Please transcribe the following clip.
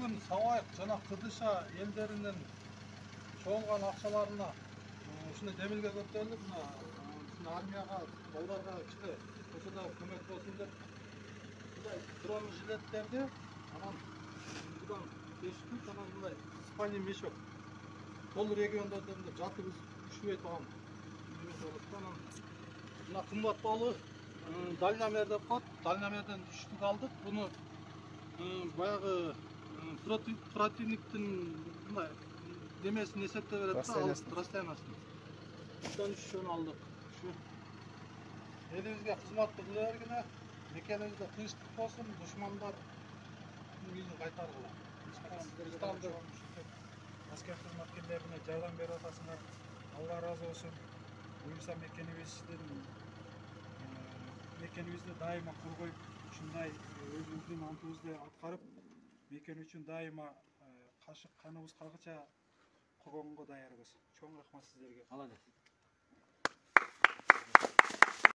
бүгін Сауайық жана Кыдыша елдеринин чоңулган акчаларына ушундай демилге көтөрүлүп, мына армияга, балдарга кичине болсо да көмөк болсун деп мындай дрон жилеттерди, анан мындан бешик, анан мындай спальный мешок. Бул региондордо жатып ушубай турган. Анан мына кымбат баалы дальномер деп коет. Дальномерден түштүк алдык. Буну баягы противниктин мындай демесин эсептеп берет да, расстояниясын. Мындан 3 алдык. Ушу элибизге кызматты кыла бергиле, мекенибизде тынчтык болсун, душмандар үйүн кайтаргыла. Asker hizmetçilerine жардам берип атасыңар. Allah razı olsun. Буюрса мекенибизди дайыма коргоюп, ушундай өзүбүздүн антыбызды аткарып, мекен үчүн дайыма кашык каныбыз калгыча койгонго даярбыз. Чоң рахмат сиздерге.